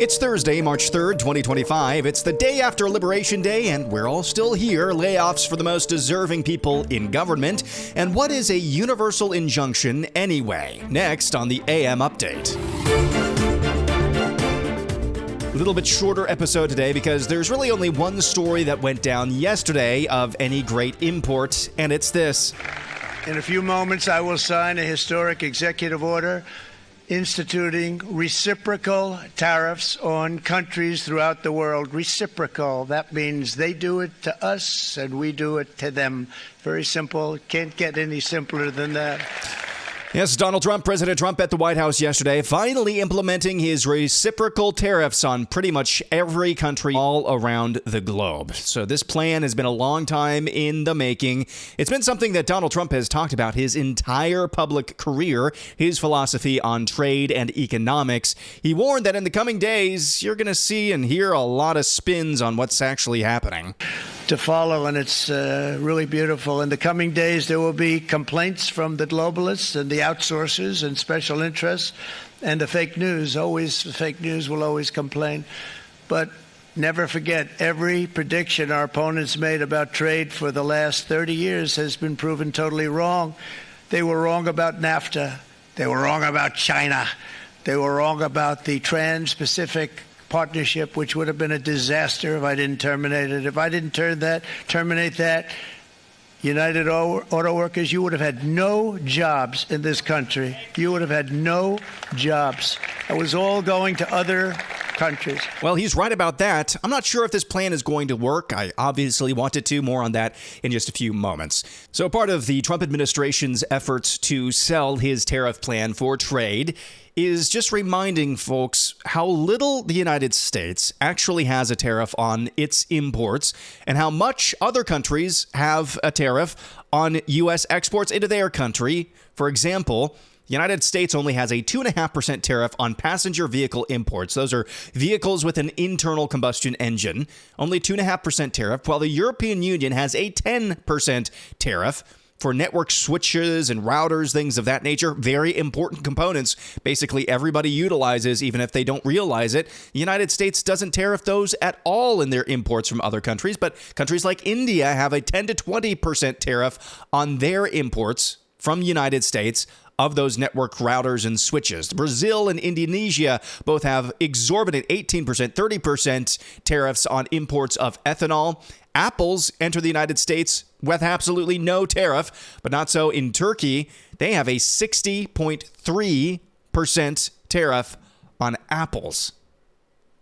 It's Thursday, March 3rd, 2025. It's the day after Liberation Day, and we're all still here. Layoffs for the most deserving people in government. And what is a universal injunction anyway? Next on the AM Update. A little bit shorter episode today because there's really only one story that went down yesterday of any great import, and it's this. In a few moments, I will sign a historic executive order instituting reciprocal tariffs on countries throughout the world. Reciprocal, that means they do it to us and we do it to them. Very simple. Can't get any simpler than that. Yes, Donald Trump, President Trump at the White House yesterday, finally implementing his reciprocal tariffs on pretty much every country all around the globe. So this plan has been a long time in the making. It's been something that Donald Trump has talked about his entire public career, his philosophy on trade and economics. He warned that in the coming days, you're going to see and hear a lot of spins on what's actually happening. To follow, and it's really beautiful. In the coming days, there will be complaints from the globalists and the outsourcers and special interests and the fake news. Always, the fake news will always complain. But never forget, every prediction our opponents made about trade for the last 30 years has been proven totally wrong. They were wrong about NAFTA. They were wrong about China. They were wrong about the Trans-Pacific Partnership, which would have been a disaster if I didn't terminate it. If I didn't terminate that, United Auto Workers, you would have had no jobs in this country. You would have had no jobs. It was all going to other countries. Well, he's right about that. I'm not sure if this plan is going to work. I obviously want it to. More on that in just a few moments. So part of the Trump administration's efforts to sell his tariff plan for trade is just reminding folks how little the United States actually has a tariff on its imports and how much other countries have a tariff on U.S. exports into their country. For example, the United States only has a 2.5% tariff on passenger vehicle imports. Those are vehicles with an internal combustion engine. Only 2.5% tariff, while the European Union has a 10% tariff for network switches and routers, things of that nature. Very important components. Basically, everybody utilizes, even if they don't realize it. The United States doesn't tariff those at all in their imports from other countries, but countries like India have a 10 to 20% tariff on their imports from the United States of those network routers and switches. Brazil and Indonesia both have exorbitant 18%, 30% tariffs on imports of ethanol. Apples enter the United States with absolutely no tariff, but not so in Turkey. They have a 60.3% tariff on apples.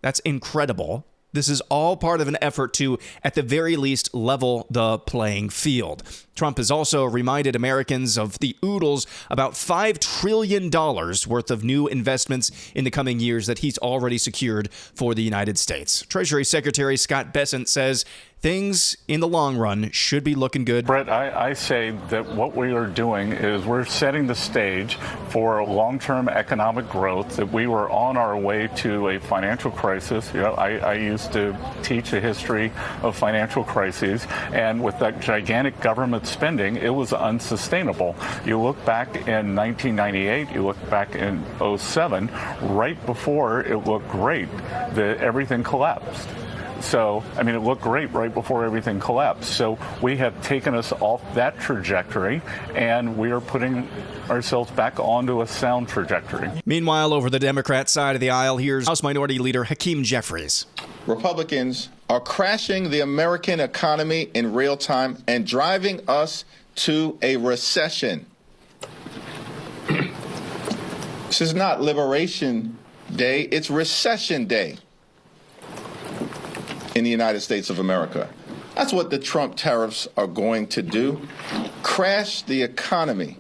That's incredible. This is all part of an effort to, at the very least, level the playing field. Trump has also reminded Americans of the oodles about $5 trillion worth of new investments in the coming years that he's already secured for the United States. Treasury Secretary Scott Bessent says things in the long run should be looking good. Brett, I say that what we are doing is we're setting the stage for long-term economic growth, that we were on our way to a financial crisis. You know, I used to teach a history of financial crises, and with that gigantic government spending, it was unsustainable. You look back in 1998, you look back in 2007, right before it looked great, everything collapsed. So, I mean, it looked great right before everything collapsed. So we have taken us off that trajectory, and we are putting ourselves back onto a sound trajectory. Meanwhile, over the Democrat side of the aisle, here's House Minority Leader Hakeem Jeffries. Republicans are crashing the American economy in real time and driving us to a recession. This is not Liberation Day, it's Recession Day in the United States of America. That's what the Trump tariffs are going to do. Crash the economy,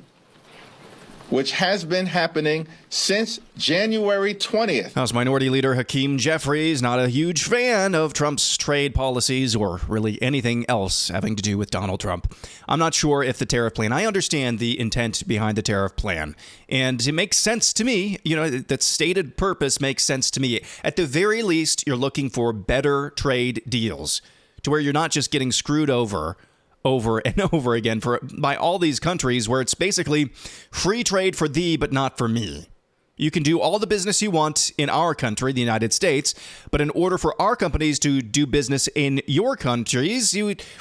which has been happening since January 20th. House Minority Leader Hakeem Jeffries, not a huge fan of Trump's trade policies or really anything else having to do with Donald Trump. I'm not sure if the tariff plan, I understand the intent behind the tariff plan, and it makes sense to me. You know, that stated purpose makes sense to me. At the very least, you're looking for better trade deals to where you're not just getting screwed over and over again by all these countries where it's basically free trade for thee, but not for me. You can do all the business you want in our country, the United States, but in order for our companies to do business in your countries,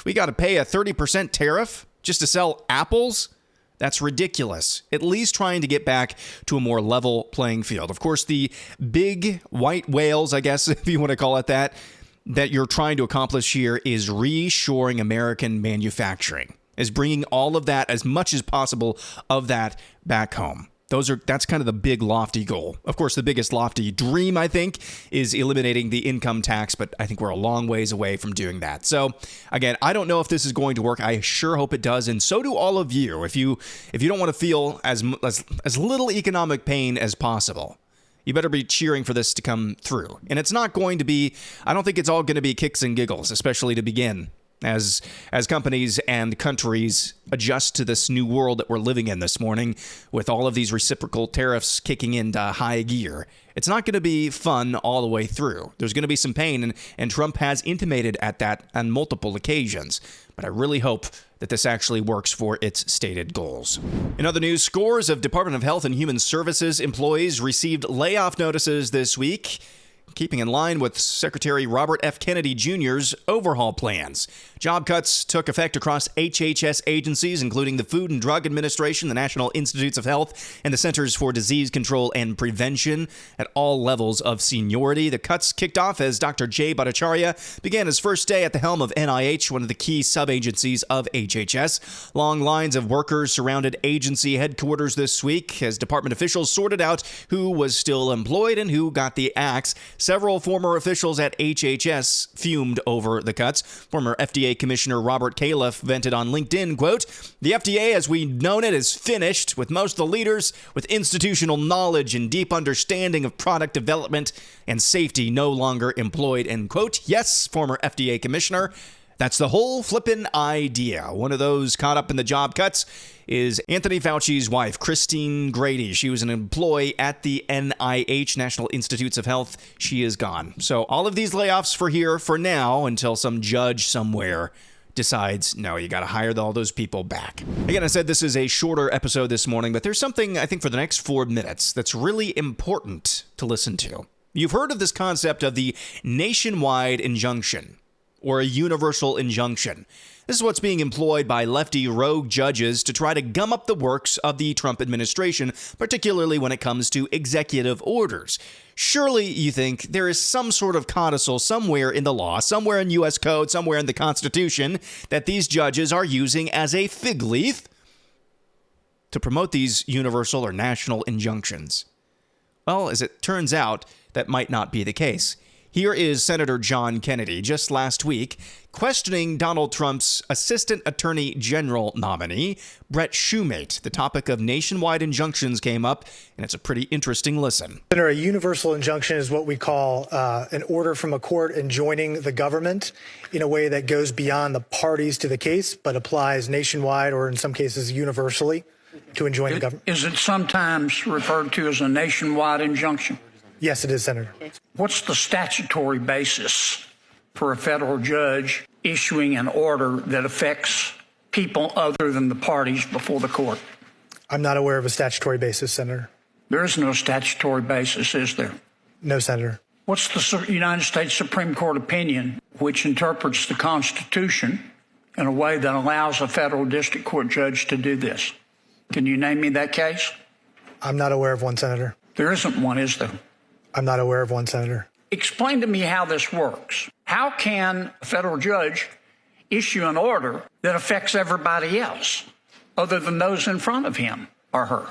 we got to pay a 30% tariff just to sell apples? That's ridiculous. At least trying to get back to a more level playing field. Of course, the big white whales, I guess, if you want to call it that you're trying to accomplish here is reshoring American manufacturing, is bringing all of that, as much as possible of that, back home. That's kind of the big lofty goal. Of course, the biggest lofty dream, I think, is eliminating the income tax, but I think we're a long ways away from doing that. So again, I don't know if this is going to work. I sure hope it does, and so do all of you. If you don't want to feel as little economic pain as possible, you better be cheering for this to come through. And it's not going to be, I don't think it's all going to be kicks and giggles, especially to begin. As companies and countries adjust to this new world that we're living in this morning with all of these reciprocal tariffs kicking into high gear. It's not going to be fun all the way through. There's going to be some pain, and Trump has intimated at that on multiple occasions. But I really hope that this actually works for its stated goals. In other news, scores of Department of Health and Human Services employees received layoff notices this week, keeping in line with Secretary Robert F. Kennedy Jr.'s overhaul plans. Job cuts took effect across HHS agencies, including the Food and Drug Administration, the National Institutes of Health, and the Centers for Disease Control and Prevention at all levels of seniority. The cuts kicked off as Dr. Jay Bhattacharya began his first day at the helm of NIH, one of the key sub-agencies of HHS. Long lines of workers surrounded agency headquarters this week as department officials sorted out who was still employed and who got the axe. Several former officials at HHS fumed over the cuts. Former FDA Commissioner Robert Califf vented on LinkedIn, quote, "The FDA as we've known it is finished, with most of the leaders with institutional knowledge and deep understanding of product development and safety no longer employed," end quote. Yes, former FDA Commissioner. That's the whole flippin' idea. One of those caught up in the job cuts is Anthony Fauci's wife, Christine Grady. She was an employee at the NIH, National Institutes of Health. She is gone. So all of these layoffs for here for now until some judge somewhere decides, no, you got to hire all those people back. Again, I said this is a shorter episode this morning, but there's something I think for the next 4 minutes that's really important to listen to. You've heard of this concept of the nationwide injunction, or a universal injunction. This is what's being employed by lefty rogue judges to try to gum up the works of the Trump administration, particularly when it comes to executive orders. Surely you think there is some sort of codicil somewhere in the law, somewhere in U.S. code, somewhere in the Constitution, that these judges are using as a fig leaf to promote these universal or national injunctions. Well, as it turns out, that might not be the case. Here is Senator John Kennedy just last week questioning Donald Trump's Assistant Attorney General nominee, Brett Shumate. The topic of nationwide injunctions came up, and it's a pretty interesting listen. Senator, a universal injunction is what we call an order from a court enjoining the government in a way that goes beyond the parties to the case, but applies nationwide or in some cases universally to enjoin the government. Is it sometimes referred to as a nationwide injunction? Yes, it is, Senator. What's the statutory basis for a federal judge issuing an order that affects people other than the parties before the court? I'm not aware of a statutory basis, Senator. There is no statutory basis, is there? No, Senator. What's the United States Supreme Court opinion which interprets the Constitution in a way that allows a federal district court judge to do this? Can you name me that case? I'm not aware of one, Senator. There isn't one, is there? I'm not aware of one, Senator. Explain to me how this works. How can a federal judge issue an order that affects everybody else other than those in front of him or her?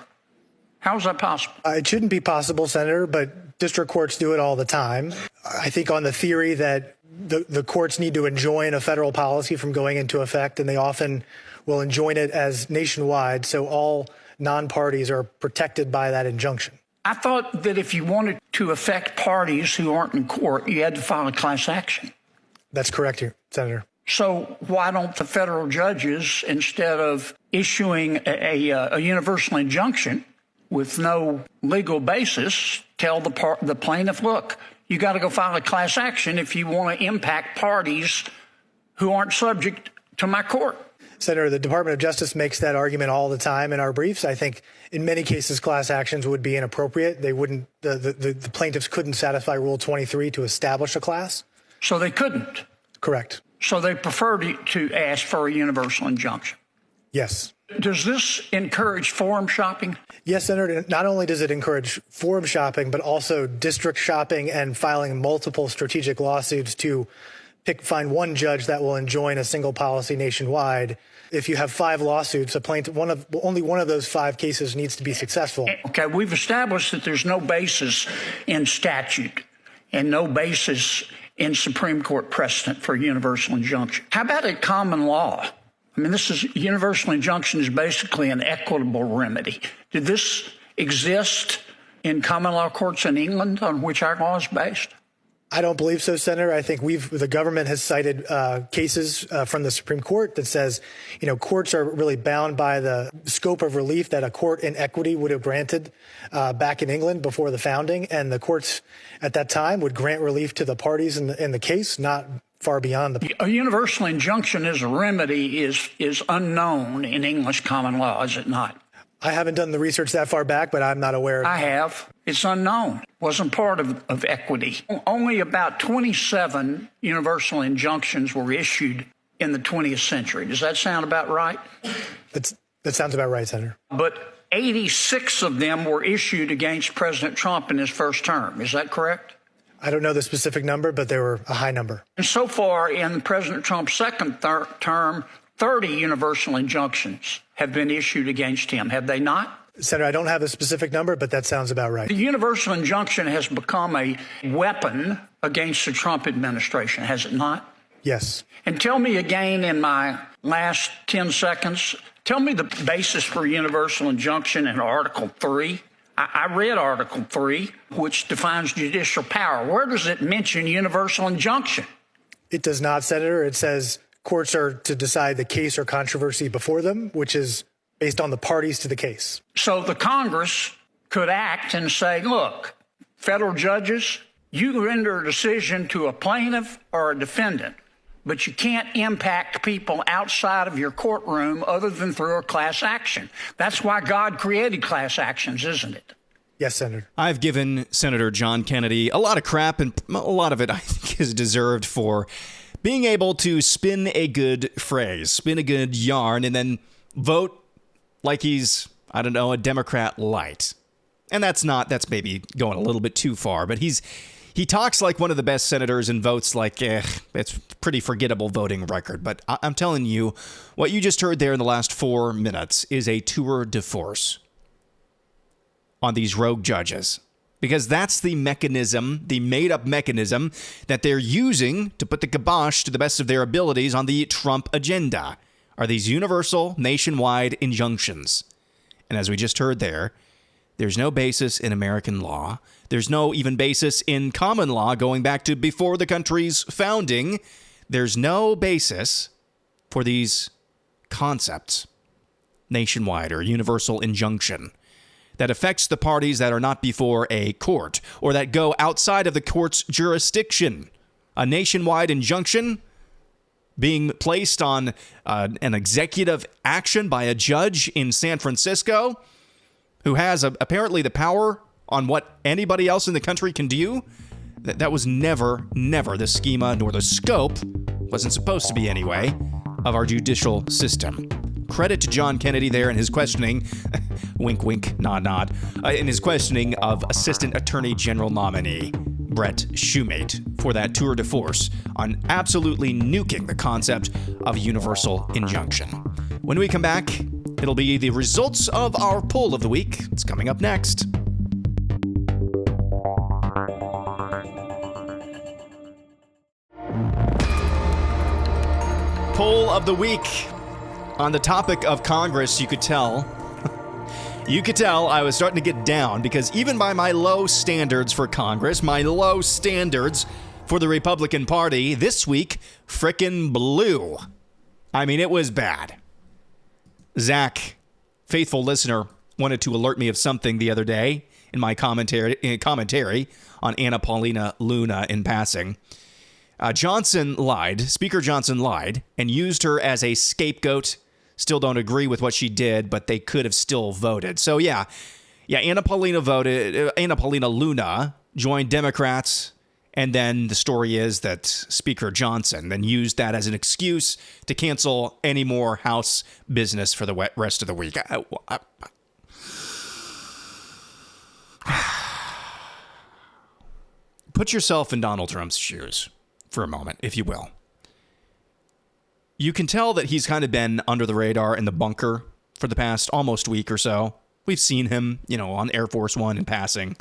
How is that possible? It shouldn't be possible, Senator, but district courts do it all the time. I think on the theory that the courts need to enjoin a federal policy from going into effect, and they often will enjoin it as nationwide, so all non-parties are protected by that injunction. I thought that if you wanted to affect parties who aren't in court, you had to file a class action. That's correct, Senator. So why don't the federal judges, instead of issuing a universal injunction with no legal basis, tell the plaintiff, look, you got to go file a class action if you want to impact parties who aren't subject to my court? Senator, the Department of Justice makes that argument all the time in our briefs. I think in many cases, class actions would be inappropriate. They wouldn't, the plaintiffs couldn't satisfy Rule 23 to establish a class. So they couldn't. Correct. So they prefer to ask for a universal injunction. Yes. Does this encourage forum shopping? Yes, Senator. Not only does it encourage forum shopping, but also district shopping and filing multiple strategic lawsuits to find one judge that will enjoin a single policy nationwide. If you have 5 lawsuits, a plaintiff, only one of those 5 cases needs to be successful. Okay, we've established that there's no basis in statute and no basis in Supreme Court precedent for universal injunction. How about a common law? I mean, universal injunction is basically an equitable remedy. Did this exist in common law courts in England on which our law is based? I don't believe so, Senator. I think the government has cited cases from the Supreme Court that says, courts are really bound by the scope of relief that a court in equity would have granted back in England before the founding. And the courts at that time would grant relief to the parties in the case, not far beyond A universal injunction as a remedy is unknown in English common law, is it not? I haven't done the research that far back, but I'm not aware. I have. It's unknown. Wasn't part of equity. Only about 27 universal injunctions were issued in the 20th century. Does that sound about right? That sounds about right, Senator. But 86 of them were issued against President Trump in his first term. Is that correct? I don't know the specific number, but they were a high number. And so far in President Trump's second term, 30 universal injunctions have been issued against him, have they not? Senator, I don't have a specific number, but that sounds about right. The universal injunction has become a weapon against the Trump administration, has it not? Yes. And tell me again in my last 10 seconds, tell me the basis for universal injunction in Article 3. I read Article 3, which defines judicial power. Where does it mention universal injunction? It does not, Senator. It says courts are to decide the case or controversy before them, which is based on the parties to the case. So the Congress could act and say, look, federal judges, you render a decision to a plaintiff or a defendant, but you can't impact people outside of your courtroom other than through a class action. That's why God created class actions, isn't it? Yes, Senator. I've given Senator John Kennedy a lot of crap, and a lot of it I think is deserved for being able to spin a good phrase, spin a good yarn, and then vote like he's, I don't know, a Democrat light. And that's maybe going a little bit too far, but he talks like one of the best senators and votes like, it's pretty forgettable voting record. But I'm telling you, what you just heard there in the last 4 minutes is a tour de force on these rogue judges. Because that's the mechanism, the made-up mechanism that they're using to put the kibosh to the best of their abilities on the Trump agenda, are these universal, nationwide injunctions. And as we just heard there's no basis in American law. There's no even basis in common law going back to before the country's founding. There's no basis for these concepts, nationwide or universal injunction, that affects the parties that are not before a court or that go outside of the court's jurisdiction. A nationwide injunction being placed on an executive action by a judge in San Francisco who has apparently the power on what anybody else in the country can do. That was never the schema nor the scope, wasn't supposed to be anyway, of our judicial system. Credit to John Kennedy there in his questioning, wink, wink, nod, nod, in his questioning of Assistant Attorney General nominee Brett Shumate for that tour de force on absolutely nuking the concept of universal injunction. When we come back, it'll be the results of our poll of the week. It's coming up next. Poll of the week. On the topic of Congress, you could tell I was starting to get down because even by my low standards for Congress, my low standards for the Republican Party, this week frickin' blew. I mean, it was bad. Zach, faithful listener, wanted to alert me of something the other day in my commentary on Anna Paulina Luna in passing. Speaker Johnson lied and used her as a scapegoat still don't agree with what she did, but they could have still voted. So yeah, Anna Paulina Luna joined Democrats, and then the story is that Speaker Johnson then used that as an excuse to cancel any more House business for the rest of the week. Put yourself in Donald Trump's shoes for a moment, if you will. You can tell that he's kind of been under the radar in the bunker for the past almost week or so. We've seen him, on Air Force One in passing.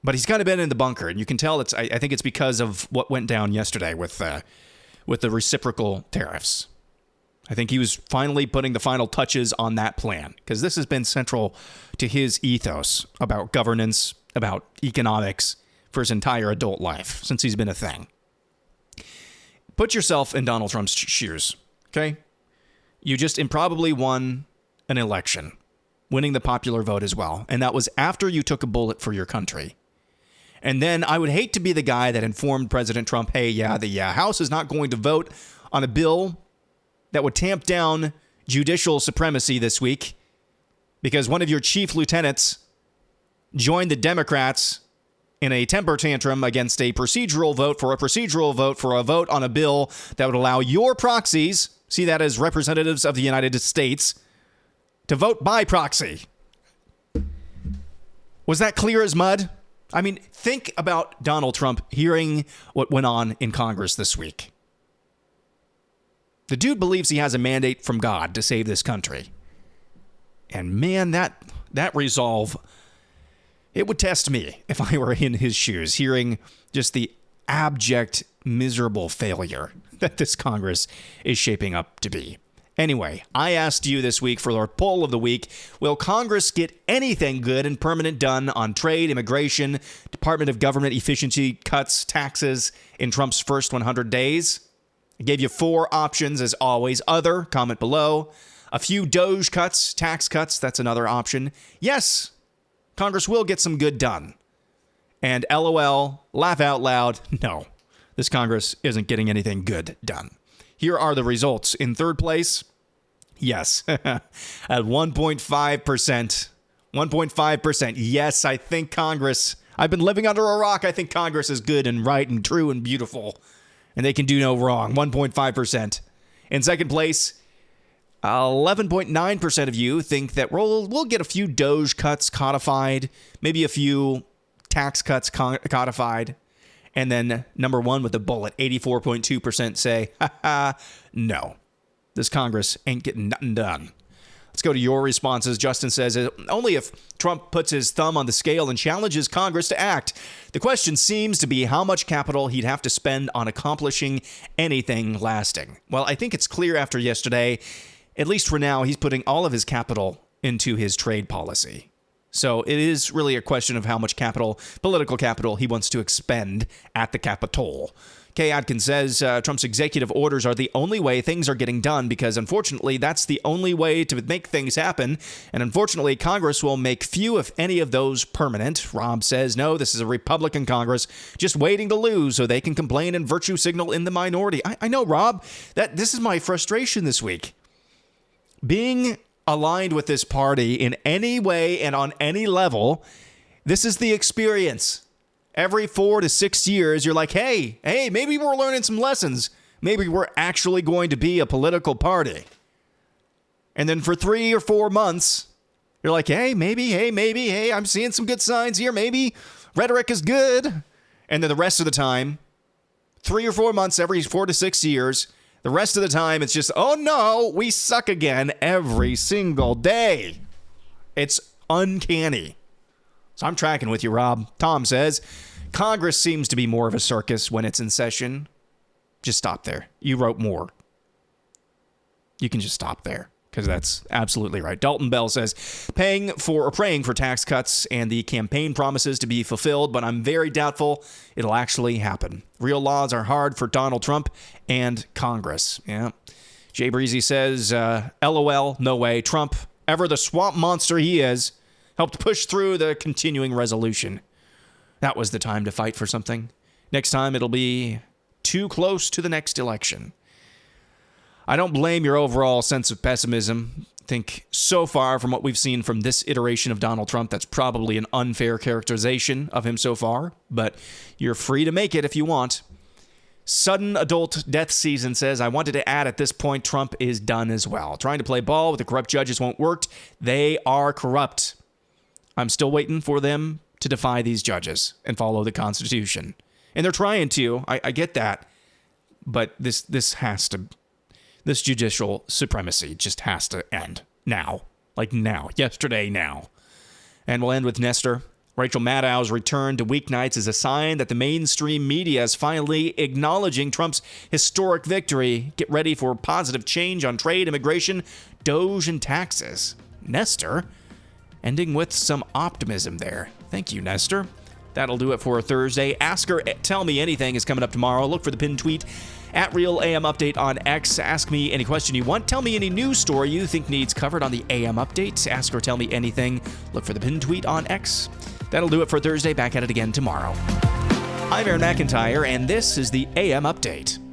But he's kind of been in the bunker, and you can tell I think it's because of what went down yesterday with the reciprocal tariffs. I think he was finally putting the final touches on that plan, because this has been central to his ethos about governance, about economics for his entire adult life, since he's been a thing. Put yourself in Donald Trump's shoes, okay? You just improbably won an election, winning the popular vote as well, and that was after you took a bullet for your country. And then I would hate to be the guy that informed President Trump, hey, the House is not going to vote on a bill that would tamp down judicial supremacy this week because one of your chief lieutenants joined the Democrats in a temper tantrum against a procedural vote for a vote on a bill that would allow your proxies, see that as representatives of the United States, to vote by proxy. Was that clear as mud? I mean, think about Donald Trump hearing what went on in Congress this week. The dude believes he has a mandate from God to save this country. And man, that resolve, it would test me if I were in his shoes, hearing just the abject, miserable failure that this Congress is shaping up to be. Anyway, I asked you this week for our poll of the week, will Congress get anything good and permanent done on trade, immigration, Department of Government efficiency cuts, taxes in Trump's first 100 days? I gave you 4 options as always. Other, comment below. A few Doge cuts, tax cuts, that's another option. Yes, Congress will get some good done. And LOL, laugh out loud, no, this Congress isn't getting anything good done. Here are the results. In third place, yes, at 1.5%. 1.5%. Yes, I think Congress, I've been living under a rock. I think Congress is good and right and true and beautiful, and they can do no wrong. 1.5%. In second place, 11.9% of you think that we'll get a few Doge cuts codified, maybe a few tax cuts codified. And then number 1 with the bullet, 84.2% say, no, this Congress ain't getting nothing done. Let's go to your responses. Justin says, only if Trump puts his thumb on the scale and challenges Congress to act. The question seems to be how much capital he'd have to spend on accomplishing anything lasting. Well, I think it's clear after yesterday, at least for now, he's putting all of his capital into his trade policy. So it is really a question of how much capital, political capital, he wants to expend at the Capitol. Kay Adkins says Trump's executive orders are the only way things are getting done because, unfortunately, that's the only way to make things happen. And unfortunately, Congress will make few, if any, of those permanent. Rob says, no, this is a Republican Congress just waiting to lose so they can complain and virtue signal in the minority. I know, Rob, that this is my frustration this week. Being aligned with this party in any way and on any level, this is the experience. Every 4 to 6 years, you're like, hey, maybe we're learning some lessons. Maybe we're actually going to be a political party. And then for 3 or 4 months, you're like, maybe, I'm seeing some good signs here. Maybe rhetoric is good. And then the rest of the time, 3 or 4 months, every 4 to 6 years, the rest of the time, it's just, oh no, we suck again every single day. It's uncanny. So I'm tracking with you, Rob. Tom says, Congress seems to be more of a circus when it's in session. Just stop there. You wrote more. You can just stop there because that's absolutely right. Dalton Bell says, praying for tax cuts and the campaign promises to be fulfilled, but I'm very doubtful it'll actually happen. Real laws are hard for Donald Trump and Congress. Yeah. Jay Breezy says, LOL, no way. Trump, ever the swamp monster he is, helped push through the continuing resolution. That was the time to fight for something. Next time it'll be too close to the next election. I don't blame your overall sense of pessimism. I think so far from what we've seen from this iteration of Donald Trump, that's probably an unfair characterization of him so far, but you're free to make it if you want. Sudden adult death season says, I wanted to add at this point, Trump is done as well. Trying to play ball with the corrupt judges won't work. They are corrupt. I'm still waiting for them to defy these judges and follow the Constitution. And they're trying to. I get that. But this judicial supremacy just has to end now. Like now. Yesterday, now. And we'll end with Nestor. Rachel Maddow's return to weeknights is a sign that the mainstream media is finally acknowledging Trump's historic victory. Get ready for positive change on trade, immigration, DOGE, and taxes. Nestor, ending with some optimism there. Thank you, Nestor. That'll do it for Thursday. Ask Her, Tell Me Anything is coming up tomorrow. Look for the pinned tweet at Real AM Update on X. Ask me any question you want. Tell me any news story you think needs covered on the AM Update. Ask Her, Tell Me Anything. Look for the pinned tweet on X. That'll do it for Thursday. Back at it again tomorrow. I'm Aaron McIntire, and this is the AM Update.